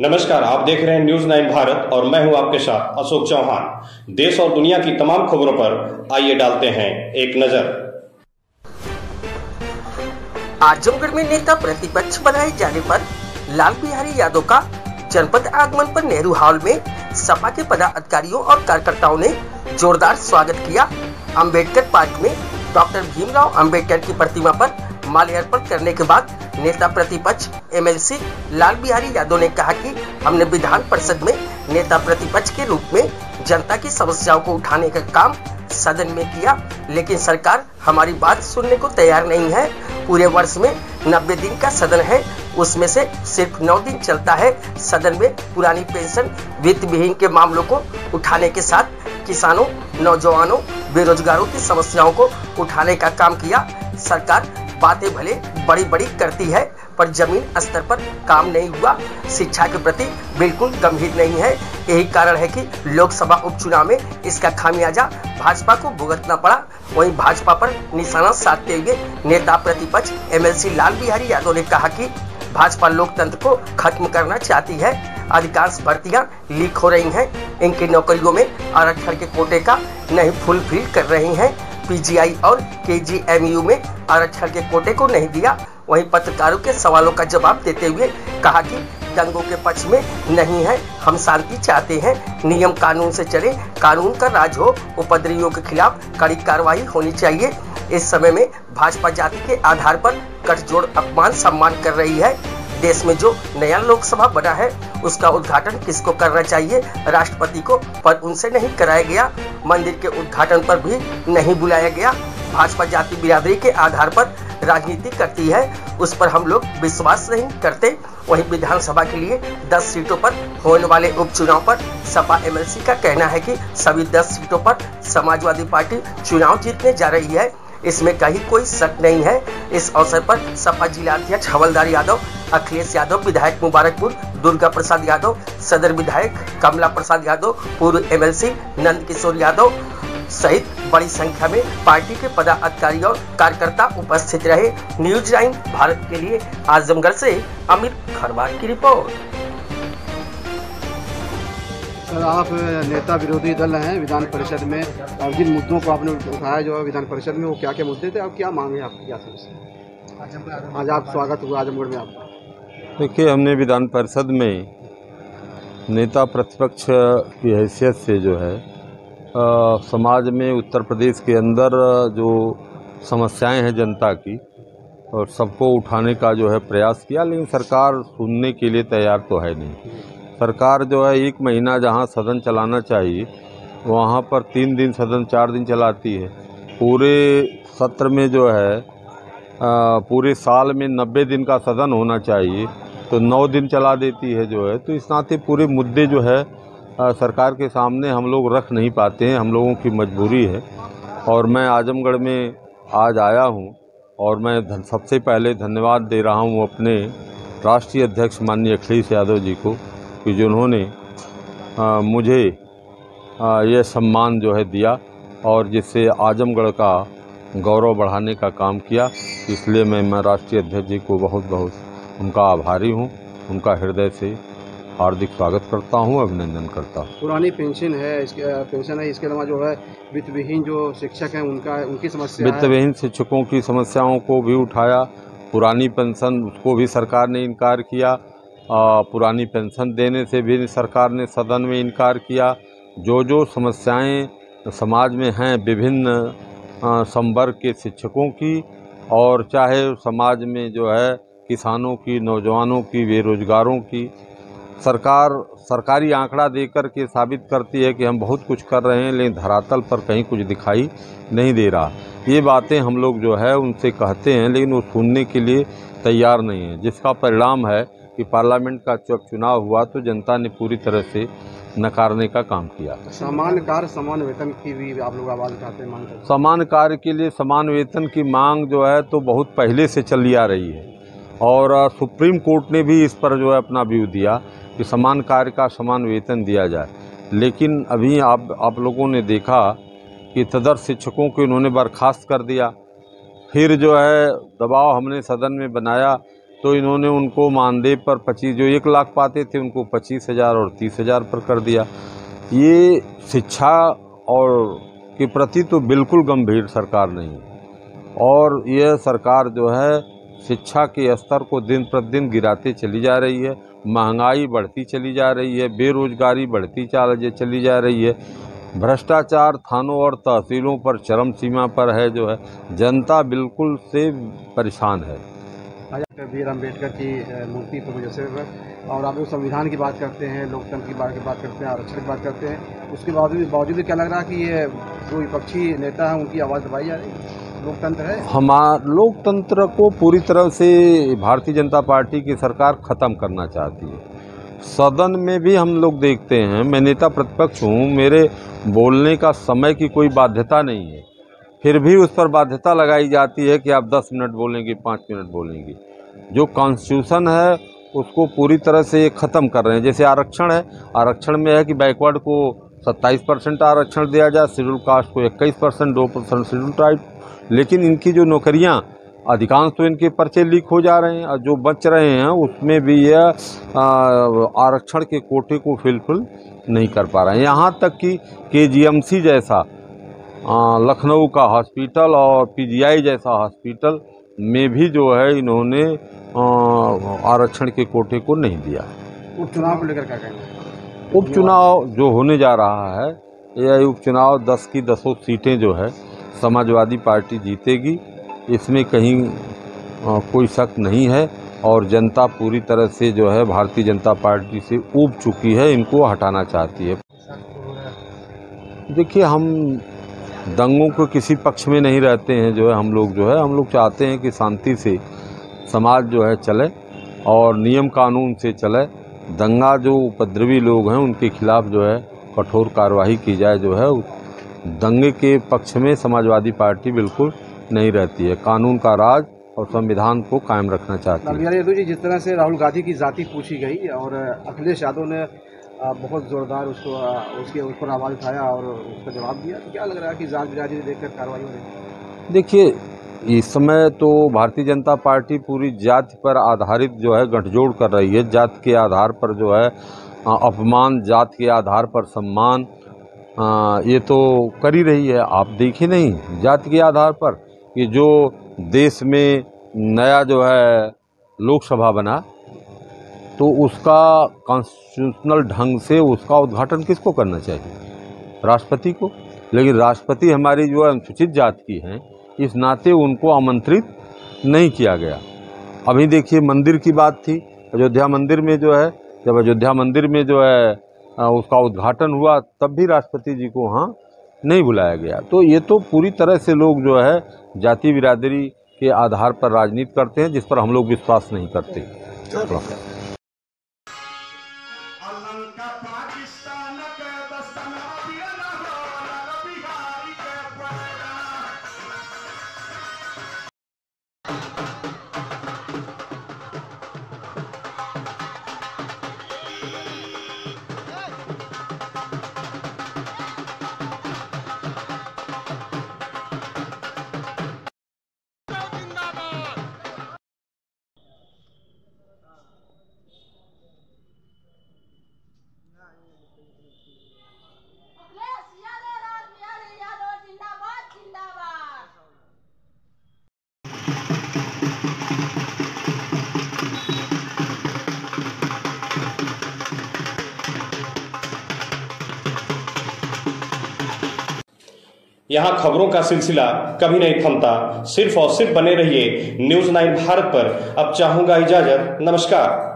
नमस्कार, आप देख रहे हैं न्यूज़ 9 भारत और मैं हूं आपके साथ अशोक चौहान। देश और दुनिया की तमाम खबरों पर आइए डालते हैं एक नजर। आजमगढ़ में नेता प्रतिपक्ष बनाए जाने पर लाल बिहारी यादव का जनपद आगमन पर नेहरू हॉल में सपा के पदाधिकारियों और कार्यकर्ताओं ने जोरदार स्वागत किया। अंबेडकर पार्क में डॉक्टर भीमराव अंबेडकर की प्रतिमा पर माल्यार्पण करने के बाद नेता प्रतिपक्ष एमएलसी लाल बिहारी यादव ने कहा कि हमने विधान परिषद में नेता प्रतिपक्ष के रूप में जनता की समस्याओं को उठाने का काम सदन में किया, लेकिन सरकार हमारी बात सुनने को तैयार नहीं है। पूरे वर्ष में 90 दिन का सदन है, उसमें से सिर्फ 9 दिन चलता है। सदन में पुरानी पेंशन, वित्त विहीन के मामलों को उठाने के साथ किसानों, नौजवानों, बेरोजगारों की समस्याओं को उठाने का काम किया। सरकार बातें भले बड़ी बड़ी करती है पर जमीन स्तर पर काम नहीं हुआ। शिक्षा के प्रति बिल्कुल गंभीर नहीं है। यही कारण है कि लोकसभा उपचुनाव में इसका खामियाजा भाजपा को भुगतना पड़ा। वहीं भाजपा पर निशाना साधते हुए नेता प्रतिपक्ष एमएलसी लाल बिहारी यादव ने कहा कि भाजपा लोकतंत्र को खत्म करना चाहती है। अधिकांश भर्तियां लीक हो रही हैं। इनकी नौकरियों में आरक्षण के कोटे का नहीं फुलफिल कर रही हैं। पीजीआई और केजीएमयू में आरक्षण के कोटे को नहीं दिया। वहीं पत्रकारों के सवालों का जवाब देते हुए कहा कि दंगों के पक्ष में नहीं है, हम शांति चाहते हैं। नियम कानून से चले, कानून का राज हो। उपद्रवियों के खिलाफ कड़ी कार्रवाई होनी चाहिए। इस समय में भाजपा जाति के आधार पर गठजोड़ अपमान सम्मान कर रही है। देश में जो नया लोकसभा बना है उसका उद्घाटन किसको करना चाहिए? राष्ट्रपति को, पर उनसे नहीं कराया गया। मंदिर के उद्घाटन पर भी नहीं बुलाया गया। भाजपा जाति बिरादरी के आधार पर राजनीति करती है, उस पर हम लोग विश्वास नहीं करते। वहीं विधानसभा के लिए 10 सीटों पर होने वाले उपचुनाव पर सपा एमएलसी का कहना है कि सभी 10 सीटों पर समाजवादी पार्टी चुनाव जीतने जा रही है, इसमें कहीं कोई शक नहीं है। इस अवसर पर सपा जिलाध्यक्ष हवलदार यादव, अखिलेश यादव विधायक मुबारकपुर, दुर्गा प्रसाद यादव सदर विधायक, कमला प्रसाद यादव पूर्व एमएलसी, नंद किशोर यादव सहित बड़ी संख्या में पार्टी के पदाधिकारी और कार्यकर्ता उपस्थित रहे। न्यूज़ 9 भारत के लिए आजमगढ़ से अमित खरवार की रिपोर्ट। सर, आप नेता विरोधी दल हैं विधान परिषद में, और जिन मुद्दों को आपने उठाया जो विधान परिषद में, वो क्या क्या मुद्दे थे और क्या मांगे आपकी, क्या समस्या? आज आप स्वागत हुआ आजमगढ़ में आपका। देखिए, हमने विधान परिषद में नेता प्रतिपक्ष की हैसियत से जो है समाज में उत्तर प्रदेश के अंदर जो समस्याएं हैं जनता की, और सबको उठाने का जो है प्रयास किया, लेकिन सरकार सुनने के लिए तैयार तो है नहीं। सरकार जो है 1 महीना जहां सदन चलाना चाहिए वहां पर 3 दिन सदन, 4 दिन चलाती है। पूरे सत्र में जो है पूरे साल में 90 दिन का सदन होना चाहिए तो 9 दिन चला देती है जो है। तो इस नाते पूरे मुद्दे जो है सरकार के सामने हम लोग रख नहीं पाते हैं, हम लोगों की मजबूरी है। और मैं आजमगढ़ में आज आया हूं और मैं सबसे पहले धन्यवाद दे रहा हूं अपने राष्ट्रीय अध्यक्ष माननीय अखिलेश यादव जी को कि जिन्होंने मुझे ये सम्मान जो है दिया और जिससे आजमगढ़ का गौरव बढ़ाने का काम किया। इसलिए मैं राष्ट्रीय अध्यक्ष जी को बहुत बहुत उनका आभारी हूं, उनका हृदय से हार्दिक स्वागत करता हूं, अभिनंदन करता हूं। पुरानी पेंशन है, इसके अलावा जो है वित्त विहीन जो शिक्षक हैं उनकी समस्या, वित्त विहीन शिक्षकों की समस्याओं को भी उठाया। पुरानी पेंशन, उसको भी सरकार ने इनकार किया। पुरानी पेंशन देने से भी सरकार ने सदन में इनकार किया। जो समस्याएं समाज में हैं विभिन्न संवर्ग के शिक्षकों की, और चाहे समाज में जो है किसानों की, नौजवानों की, बेरोजगारों की, सरकारी आंकड़ा देकर के साबित करती है कि हम बहुत कुछ कर रहे हैं, लेकिन धरातल पर कहीं कुछ दिखाई नहीं दे रहा। ये बातें हम लोग जो है उनसे कहते हैं, लेकिन वो सुनने के लिए तैयार नहीं है, जिसका परिणाम है कि पार्लियामेंट का जब चुनाव हुआ तो जनता ने पूरी तरह से नकारने का काम किया। समान कार्य समान वेतन की भी आप लोग आवाज़ उठाते हैं, मांग करते हैं। समान कार्य के लिए समान वेतन की मांग जो है तो बहुत पहले से चली आ रही है, और सुप्रीम कोर्ट ने भी इस पर जो है अपना व्यू दिया कि समान कार्य का समान वेतन दिया जाए। लेकिन अभी आप लोगों ने देखा कि तदर्थ शिक्षकों को इन्होंने बर्खास्त कर दिया। फिर जो है दबाव हमने सदन में बनाया तो इन्होंने उनको मानदेय पर 25, जो 1 लाख पाते थे उनको 25,000 और 30,000 पर कर दिया। ये शिक्षा और के प्रति तो बिल्कुल गंभीर सरकार नहीं है, और यह सरकार जो है शिक्षा के स्तर को दिन प्रतिदिन गिराते चली जा रही है। महंगाई बढ़ती चली जा रही है, बेरोजगारी बढ़ती चली जा रही है, भ्रष्टाचार थानों और तहसीलों पर चरम सीमा पर है। जो है जनता बिल्कुल से परेशान है। बी आर अम्बेडकर की मूर्ति पर जैसे और आप लोग संविधान की बात करते हैं, लोकतंत्र की बात करते हैं, आरक्षण की बात करते हैं, उसके बावजूद क्या लग रहा है कि ये जो विपक्षी नेता हैं उनकी आवाज़ दबाई जा रही है? लोकतंत्र है, हमारा लोकतंत्र को पूरी तरह से भारतीय जनता पार्टी की सरकार ख़त्म करना चाहती है। सदन में भी हम लोग देखते हैं, मैं नेता प्रतिपक्ष हूँ, मेरे बोलने का समय की कोई बाध्यता नहीं है, फिर भी उस पर बाध्यता लगाई जाती है कि आप 10 मिनट बोलेंगे, 5 मिनट बोलेंगे। जो कॉन्स्टिट्यूशन है उसको पूरी तरह से ख़त्म कर रहे हैं। जैसे आरक्षण है, आरक्षण में है कि बैकवर्ड को 27% आरक्षण दिया जाए, शेड्यूल कास्ट को 21%, 2% शेड्यूल ट्राइब। लेकिन इनकी जो नौकरियां अधिकांश तो इनके पर्चे लीक हो जा रहे हैं, और जो बच रहे हैं उसमें भी यह आरक्षण के कोटे को फिलफिल नहीं कर पा रहे हैं। यहाँ तक कि KGMC जैसा लखनऊ का हॉस्पिटल और PGI जैसा हॉस्पिटल में भी जो है इन्होंने आरक्षण के कोटे को नहीं दिया। उपचुनाव को लेकर क्या कहना? उपचुनाव जो होने जा रहा है, यह उपचुनाव 10 की 10 सीटें जो है समाजवादी पार्टी जीतेगी, इसमें कहीं कोई शक नहीं है। और जनता पूरी तरह से जो है भारतीय जनता पार्टी से ऊब चुकी है, इनको हटाना चाहती है। देखिए, हम दंगों को किसी पक्ष में नहीं रहते हैं। जो है हम लोग चाहते हैं कि शांति से समाज जो है चले और नियम कानून से चले। दंगा जो उपद्रवी लोग हैं उनके खिलाफ जो है कठोर कार्रवाई की जाए। जो है दंगे के पक्ष में समाजवादी पार्टी बिल्कुल नहीं रहती है, कानून का राज और संविधान को कायम रखना चाहती है। यादव जी, जिस तरह से राहुल गांधी की जाति पूछी गई और अखिलेश यादव ने बहुत ज़ोरदार उस पर आवाज़ उठाया और उसका जवाब दिया, तो क्या लग रहा है कि जांच बिरादरी देखकर कार्रवाई हो रही है? देखिए, इस समय तो भारतीय जनता पार्टी पूरी जाति पर आधारित जो है गठजोड़ कर रही है। जाति के आधार पर जो है अपमान, जाति के आधार पर सम्मान, ये तो कर ही रही है। आप देखिए नहीं, जाति के आधार पर कि जो देश में नया जो है लोकसभा बना, तो उसका कॉन्स्टिट्यूशनल ढंग से उसका उद्घाटन किसको करना चाहिए? राष्ट्रपति को। लेकिन राष्ट्रपति हमारी जो है अनुसूचित जाति की हैं, इस नाते उनको आमंत्रित नहीं किया गया। अभी देखिए, मंदिर की बात थी, अयोध्या मंदिर में जो है, जब अयोध्या मंदिर में जो है उसका उद्घाटन हुआ, तब भी राष्ट्रपति जी को वहाँ नहीं बुलाया गया। तो ये तो पूरी तरह से लोग जो है जाति बिरादरी के आधार पर राजनीति करते हैं, जिस पर हम लोग विश्वास नहीं करते। यहाँ खबरों का सिलसिला कभी नहीं थमता। सिर्फ और सिर्फ बने रहिए न्यूज़ 9 भारत पर। अब चाहूंगा इजाजत, नमस्कार।